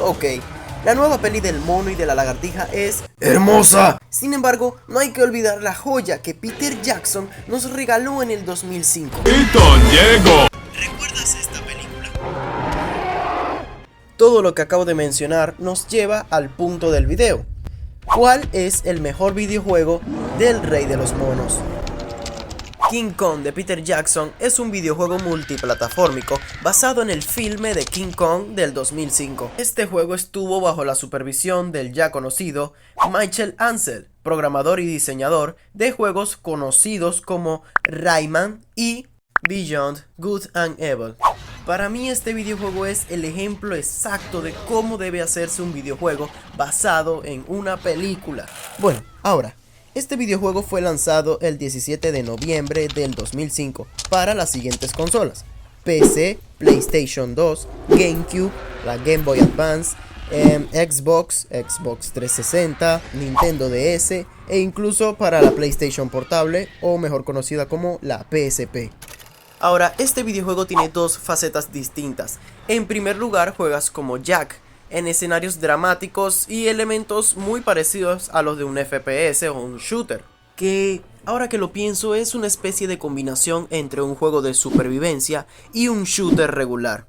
Ok, la nueva peli del mono y de la lagartija es ¡hermosa! Sin embargo, no hay que olvidar la joya que Peter Jackson nos regaló en el 2005. ¿Recuerdas esta película? Todo lo que acabo de mencionar nos lleva al punto del video. ¿Cuál es el mejor videojuego del Rey de los Monos? King Kong de Peter Jackson es un videojuego multiplataformico basado en el filme de King Kong del 2005. Este juego estuvo bajo la supervisión del ya conocido Michael Ansel, programador y diseñador de juegos conocidos como Rayman y Beyond Good and Evil. Para mí este videojuego es el ejemplo exacto de cómo debe hacerse un videojuego basado en una película. Bueno, ahora, este videojuego fue lanzado el 17 de noviembre del 2005 para las siguientes consolas: PC, PlayStation 2, GameCube, la Game Boy Advance, Xbox 360, Nintendo DS e incluso para la PlayStation Portable, o mejor conocida como la PSP. Ahora, este videojuego tiene dos facetas distintas. En primer lugar, juegas como Jack en escenarios dramáticos y elementos muy parecidos a los de un FPS o un shooter, que ahora que lo pienso es una especie de combinación entre un juego de supervivencia y un shooter regular.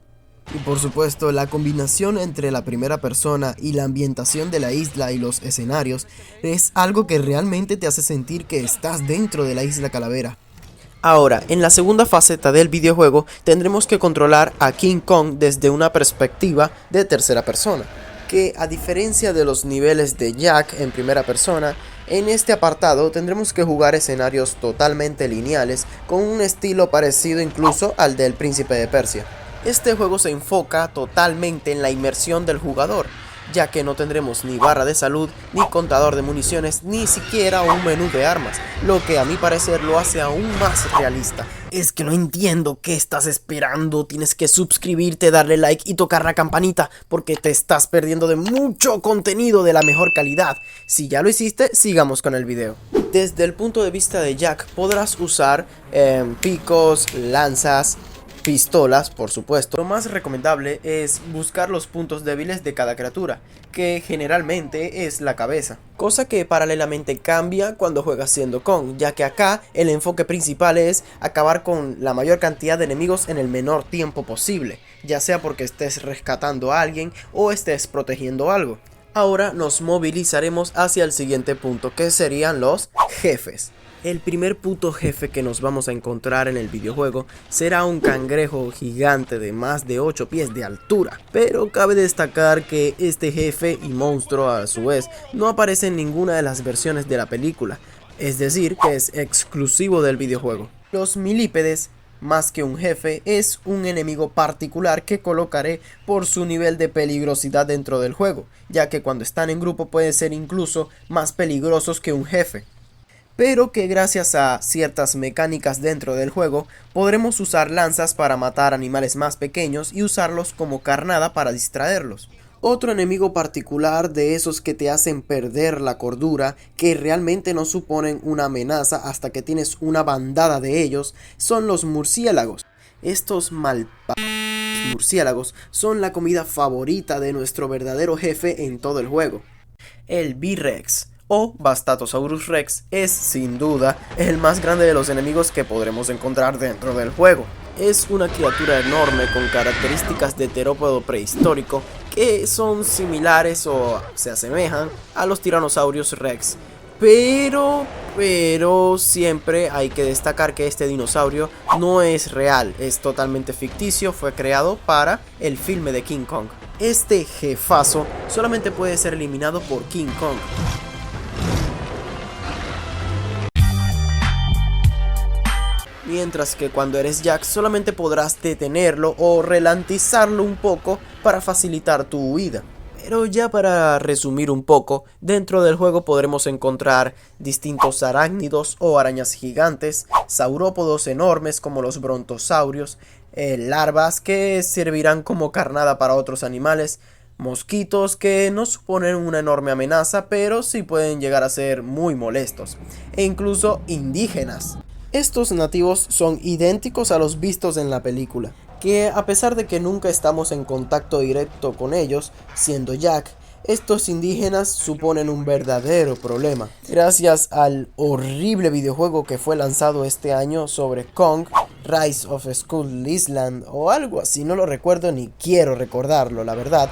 Y por supuesto, la combinación entre la primera persona y la ambientación de la isla y los escenarios es algo que realmente te hace sentir que estás dentro de la isla Calavera. Ahora, en la segunda faceta del videojuego tendremos que controlar a King Kong desde una perspectiva de tercera persona, que a diferencia de los niveles de Jack en primera persona, en este apartado tendremos que jugar escenarios totalmente lineales con un estilo parecido incluso al del Príncipe de Persia. Este juego se enfoca totalmente en la inmersión del jugador, ya que no tendremos ni barra de salud, ni contador de municiones, ni siquiera un menú de armas, lo que a mi parecer lo hace aún más realista. Es que no entiendo qué estás esperando, tienes que suscribirte, darle like y tocar la campanita, porque te estás perdiendo de mucho contenido de la mejor calidad. Si ya lo hiciste, sigamos con el video. Desde el punto de vista de Jack, podrás usar picos, lanzas, pistolas, por supuesto. Lo más recomendable es buscar los puntos débiles de cada criatura, que generalmente es la cabeza, cosa que paralelamente cambia cuando juegas siendo Kong, ya que acá el enfoque principal es acabar con la mayor cantidad de enemigos en el menor tiempo posible, ya sea porque estés rescatando a alguien o estés protegiendo algo. Ahora nos movilizaremos hacia el siguiente punto, que serían los jefes. El primer puto jefe que nos vamos a encontrar en el videojuego será un cangrejo gigante de más de 8 pies de altura. Pero cabe destacar que este jefe y monstruo a su vez no aparece en ninguna de las versiones de la película, es decir, que es exclusivo del videojuego. Los milípedes, más que un jefe, es un enemigo particular que colocaré por su nivel de peligrosidad dentro del juego, ya que cuando están en grupo pueden ser incluso más peligrosos que un jefe, pero que gracias a ciertas mecánicas dentro del juego podremos usar lanzas para matar animales más pequeños y usarlos como carnada para distraerlos. Otro enemigo particular de esos que te hacen perder la cordura, que realmente no suponen una amenaza hasta que tienes una bandada de ellos, son los murciélagos. Estos murciélagos son la comida favorita de nuestro verdadero jefe en todo el juego, el B-Rex o Bastatosaurus Rex. Es sin duda el más grande de los enemigos que podremos encontrar dentro del juego. Es una criatura enorme con características de terópodo prehistórico que son similares o se asemejan a los tiranosaurios Rex. Pero siempre hay que destacar que este dinosaurio no es real, es totalmente ficticio, fue creado para el filme de King Kong. Este jefazo solamente puede ser eliminado por King Kong. Mientras que cuando eres Jack solamente podrás detenerlo o ralentizarlo un poco para facilitar tu huida. Pero ya para resumir un poco, dentro del juego podremos encontrar distintos arácnidos o arañas gigantes, saurópodos enormes como los brontosaurios, larvas que servirán como carnada para otros animales, mosquitos que no suponen una enorme amenaza pero sí pueden llegar a ser muy molestos, e incluso indígenas. Estos nativos son idénticos a los vistos en la película, que a pesar de que nunca estamos en contacto directo con ellos, siendo Jack, estos indígenas suponen un verdadero problema. Gracias al horrible videojuego que fue lanzado este año sobre Kong, Rise of Skull Island o algo así, no lo recuerdo ni quiero recordarlo, la verdad.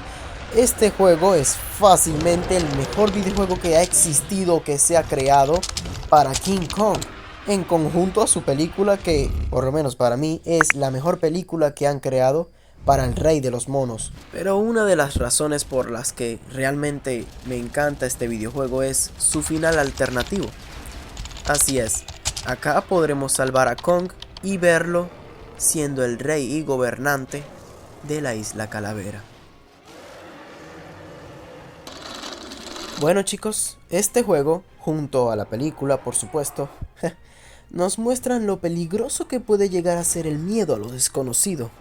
Este juego es fácilmente el mejor videojuego que ha existido o que se ha creado para King Kong, en conjunto a su película que, por lo menos para mí, es la mejor película que han creado para el Rey de los Monos. Pero una de las razones por las que realmente me encanta este videojuego es su final alternativo. Así es, acá podremos salvar a Kong y verlo siendo el rey y gobernante de la Isla Calavera. Bueno chicos, este juego, junto a la película por supuesto, nos muestran lo peligroso que puede llegar a ser el miedo a lo desconocido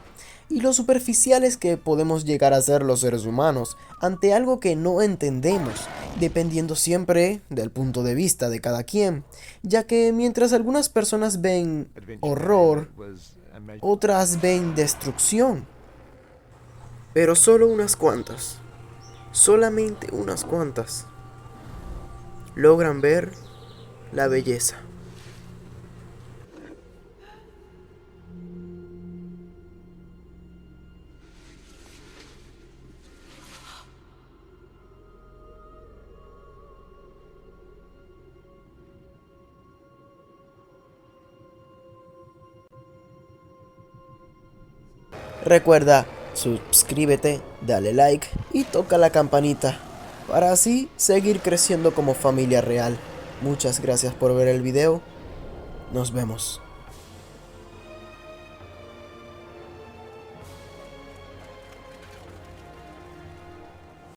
y lo superficiales que podemos llegar a ser los seres humanos ante algo que no entendemos, dependiendo siempre del punto de vista de cada quien, ya que mientras algunas personas ven horror, otras ven destrucción, pero solo unas cuantas, solamente unas cuantas, logran ver la belleza. Recuerda, suscríbete, dale like y toca la campanita para así seguir creciendo como familia real. Muchas gracias por ver el video. Nos vemos.